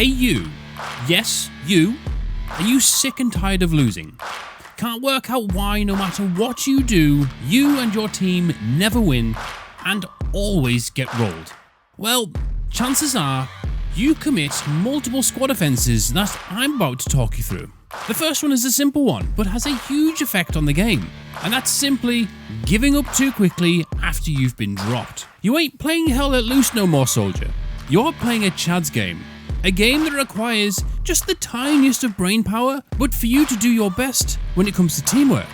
Hey you, yes you, are you sick and tired of losing? Can't work out why no matter what you do, you and your team never win and always get rolled? Well, chances are you commit multiple squad offences that I'm about to talk you through. The first one is a simple one, but has a huge effect on the game, and that's simply giving up too quickly after you've been dropped. You ain't playing Hell Let Loose no more, soldier. You're playing a Chad's game. A game that requires just the tiniest of brain power, but for you to do your best when it comes to teamwork.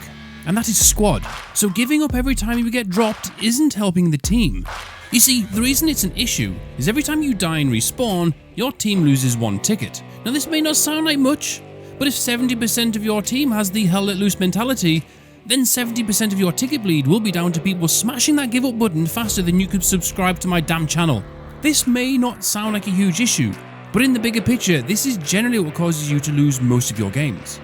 And that is squad. So giving up every time you get dropped isn't helping the team. You see, the reason it's an issue is every time you die and respawn, your team loses 1 ticket. Now this may not sound like much, but if 70% of your team has the Hell Let Loose mentality, then 70% of your ticket bleed will be down to people smashing that give up button faster than you could subscribe to my damn channel. This may not sound like a huge issue, but in the bigger picture, this is generally what causes you to lose most of your games.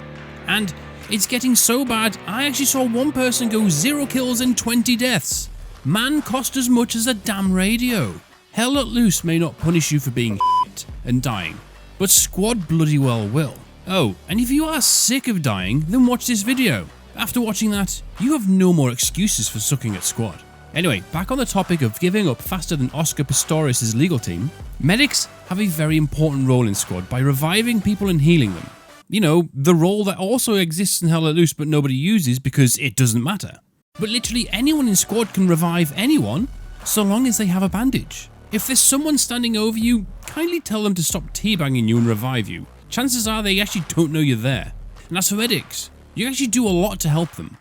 And it's getting so bad, I actually saw one person go 0 kills and 20 deaths. Man cost as much as a damn radio. Hell Let Loose may not punish you for being shit and dying, but squad bloody well will. Oh, and if you are sick of dying, then watch this video. After watching that, you have no more excuses for sucking at squad. Anyway, back on the topic of giving up faster than Oscar Pistorius' legal team, medics have a very important role in squad by reviving people and healing them. You know, the role that also exists in Hell Let Loose but nobody uses because it doesn't matter. But literally anyone in squad can revive anyone, so long as they have a bandage. If there's someone standing over you, kindly tell them to stop teabagging you and revive you. Chances are they actually don't know you're there. And as for medics, you actually do a lot to help them.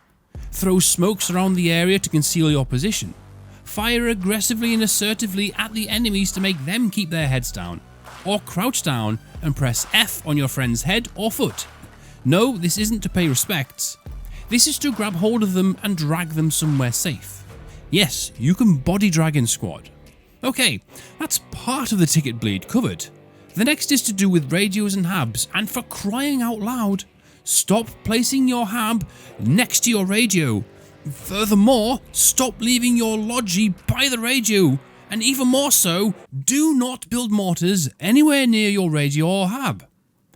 Throw smokes around the area to conceal your position. Fire aggressively and assertively at the enemies to make them keep their heads down. Or crouch down and press F on your friend's head or foot. No, this isn't to pay respects. This is to grab hold of them and drag them somewhere safe. Yes, you can body drag in squad. Okay, that's part of the ticket bleed covered. The next is to do with radios and habs, and for crying out loud, stop placing your hab next to your radio. Furthermore, stop leaving your logi by the radio, and even more so, do not build mortars anywhere near your radio or hab.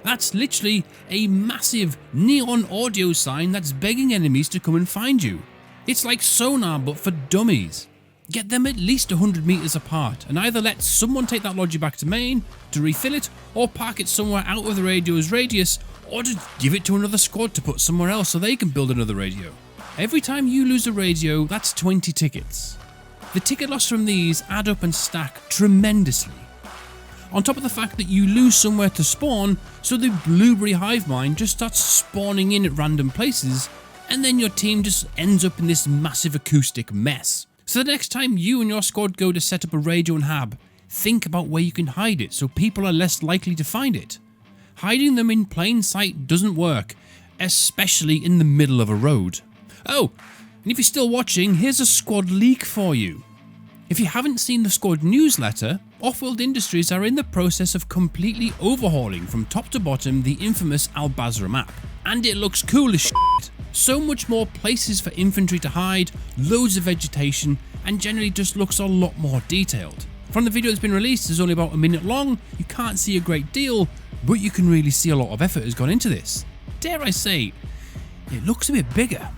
That's literally a massive neon audio sign that's begging enemies to come and find you. It's like sonar but for dummies. Get them at least 100 meters apart and either let someone take that logi back to main to refill it, or park it somewhere out of the radio's radius, or just give it to another squad to put somewhere else so they can build another radio. Every time you lose a radio, that's 20 tickets. The ticket loss from these add up and stack tremendously. On top of the fact that you lose somewhere to spawn, so the blueberry hive mind just starts spawning in at random places, and then your team just ends up in this massive acoustic mess. So the next time you and your squad go to set up a radio and hab, think about where you can hide it so people are less likely to find it. Hiding them in plain sight doesn't work, especially in the middle of a road. Oh, and if you're still watching, here's a squad leak for you. If you haven't seen the squad newsletter, Offworld Industries are in the process of completely overhauling from top to bottom the infamous Albasrah map. And it looks cool as shit. So much more places for infantry to hide, loads of vegetation, and generally just looks a lot more detailed. From the video that's been released, it's only about a minute long, you can't see a great deal, but you can really see a lot of effort has gone into this. Dare I say, it looks a bit bigger.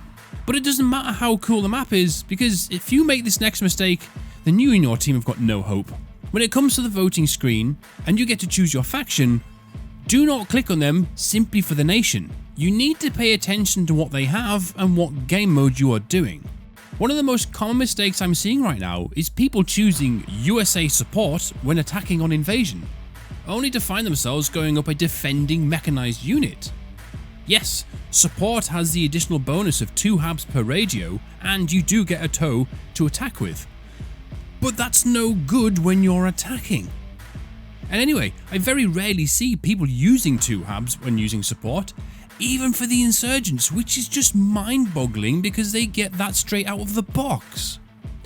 But it doesn't matter how cool the map is, because if you make this next mistake, then you and your team have got no hope. When it comes to the voting screen, and you get to choose your faction, do not click on them simply for the nation. You need to pay attention to what they have and what game mode you are doing. One of the most common mistakes I'm seeing right now is people choosing USA support when attacking on invasion, only to find themselves going up a defending mechanized unit. Yes, support has the additional bonus of 2 habs per radio, and you do get a tow to attack with. But that's no good when you're attacking. And anyway, I very rarely see people using 2 habs when using support, even for the insurgents, which is just mind-boggling because they get that straight out of the box.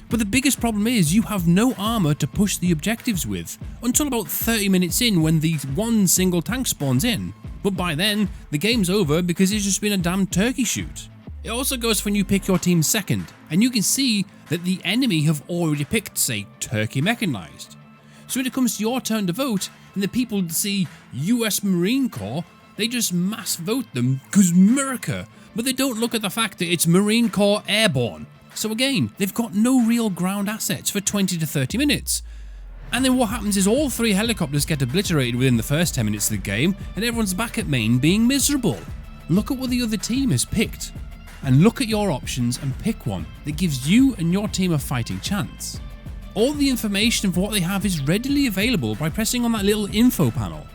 But the biggest problem is you have no armor to push the objectives with until about 30 minutes in when the one single tank spawns in. But by then, the game's over because it's just been a damn turkey shoot. It also goes when you pick your team second, and you can see that the enemy have already picked, say, Turkey Mechanized. So when it comes to your turn to vote and the people see US Marine Corps, they just mass vote them because America, but they don't look at the fact that it's Marine Corps Airborne. So again, they've got no real ground assets for 20 to 30 minutes. And then what happens is all 3 helicopters get obliterated within the first 10 minutes of the game and everyone's back at main being miserable. Look at what the other team has picked. And look at your options and pick one that gives you and your team a fighting chance. All the information of what they have is readily available by pressing on that little info panel.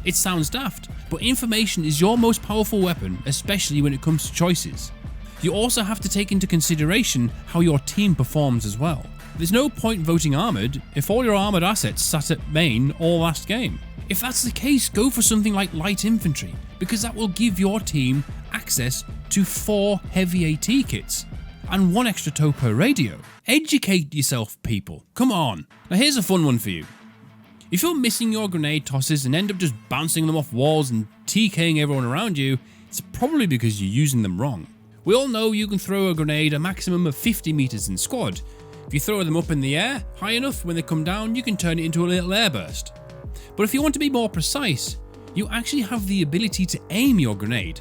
It sounds daft, but information is your most powerful weapon, especially when it comes to choices. You also have to take into consideration how your team performs as well. There's no point voting armoured if all your armoured assets sat at main all last game. If that's the case, go for something like light infantry, because that will give your team access to 4 heavy AT kits and 1 extra tow per radio. Educate yourself, people. Come on. Now here's a fun one for you. If you're missing your grenade tosses and end up just bouncing them off walls and TKing everyone around you, it's probably because you're using them wrong. We all know you can throw a grenade a maximum of 50 meters in squad. If you throw them up in the air high enough, when they come down, you can turn it into a little airburst. But if you want to be more precise, you actually have the ability to aim your grenade.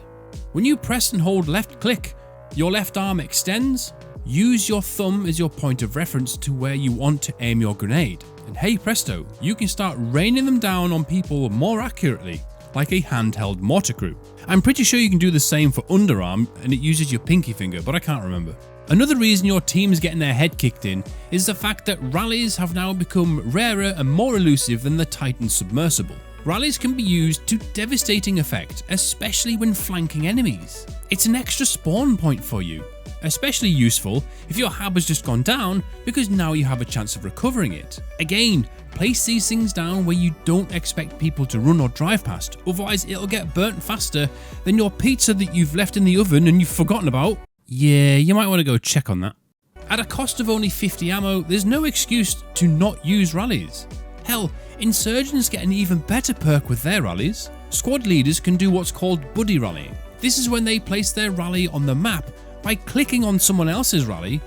When you press and hold left click, your left arm extends. Use your thumb as your point of reference to where you want to aim your grenade. And hey presto, you can start raining them down on people more accurately, like a handheld mortar crew. I'm pretty sure you can do the same for underarm and it uses your pinky finger, but I can't remember. Another reason your team is getting their head kicked in is the fact that rallies have now become rarer and more elusive than the Titan submersible. Rallies can be used to devastating effect, especially when flanking enemies. It's an extra spawn point for you, especially useful if your hab has just gone down because now you have a chance of recovering it. Again, place these things down where you don't expect people to run or drive past, otherwise it'll get burnt faster than your pizza that you've left in the oven and you've forgotten about. Yeah, you might want to go check on that. At a cost of only 50 ammo, there's no excuse to not use rallies. Hell, insurgents get an even better perk with their rallies. Squad leaders can do what's called buddy rallying. This is when they place their rally on the map by clicking on someone else's rally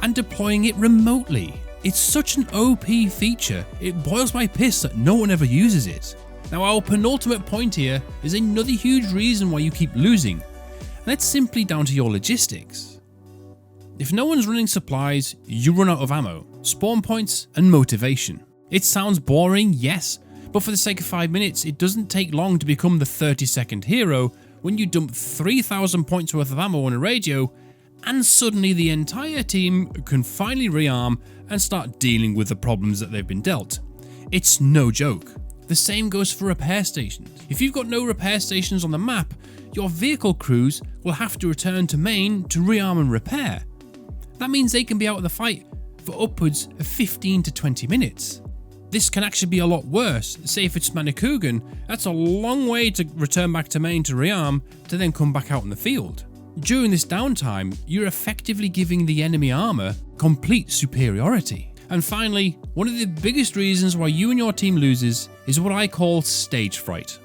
and deploying it remotely. It's such an OP feature, it boils my piss that no one ever uses it. Now our penultimate point here is another huge reason why you keep losing, and it's simply down to your logistics. If no one's running supplies, you run out of ammo, spawn points and motivation. It sounds boring, yes, but for the sake of 5 minutes, it doesn't take long to become the 30-second hero when you dump 3,000 points worth of ammo on a radio, and suddenly the entire team can finally rearm and start dealing with the problems that they've been dealt. It's no joke. The same goes for repair stations. If you've got no repair stations on the map, your vehicle crews will have to return to main to rearm and repair. That means they can be out of the fight for upwards of 15 to 20 minutes. This can actually be a lot worse. Say if it's Manicougan, that's a long way to return back to main to rearm to then come back out in the field. During this downtime, you're effectively giving the enemy armor complete superiority. And finally, one of the biggest reasons why you and your team loses is what I call stage fright.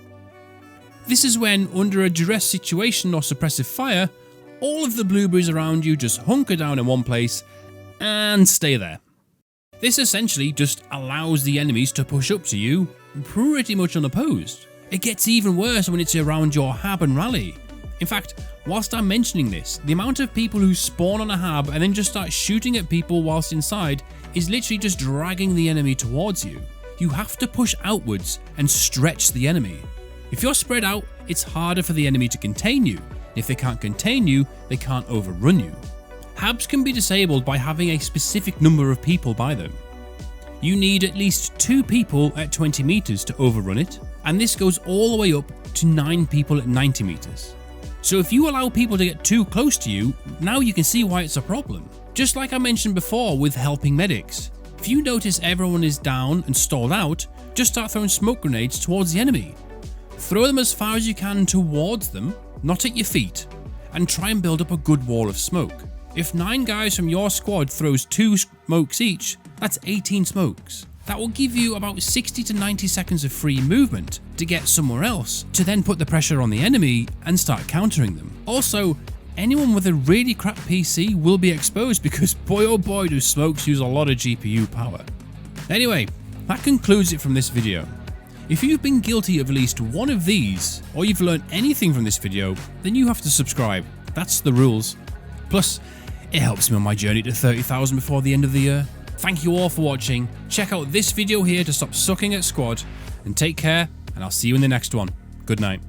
This is when, under a duress situation or suppressive fire, all of the blueberries around you just hunker down in one place and stay there. This essentially just allows the enemies to push up to you pretty much unopposed. It gets even worse when it's around your hab and rally. In fact, whilst I'm mentioning this, the amount of people who spawn on a hab and then just start shooting at people whilst inside is literally just dragging the enemy towards you. You have to push outwards and stretch the enemy. If you're spread out, it's harder for the enemy to contain you. If they can't contain you, they can't overrun you. Habs can be disabled by having a specific number of people by them. You need at least 2 people at 20 meters to overrun it, and this goes all the way up to 9 people at 90 meters. So if you allow people to get too close to you, now you can see why it's a problem. Just like I mentioned before with helping medics. If you notice everyone is down and stalled out, just start throwing smoke grenades towards the enemy. Throw them as far as you can towards them, not at your feet, and try and build up a good wall of smoke. If 9 guys from your squad throws 2 smokes each, that's 18 smokes. That will give you about 60 to 90 seconds of free movement to get somewhere else, to then put the pressure on the enemy and start countering them. Also, anyone with a really crap PC will be exposed because boy oh boy do smokes use a lot of GPU power. Anyway, That concludes it from this video. If you've been guilty of at least one of these, or you've learned anything from this video, then you have to subscribe. That's the rules. Plus, it helps me on my journey to 30,000 before the end of the year. Thank you all for watching. Check out this video here to stop sucking at squad, and take care, and I'll see you in the next one. Good night.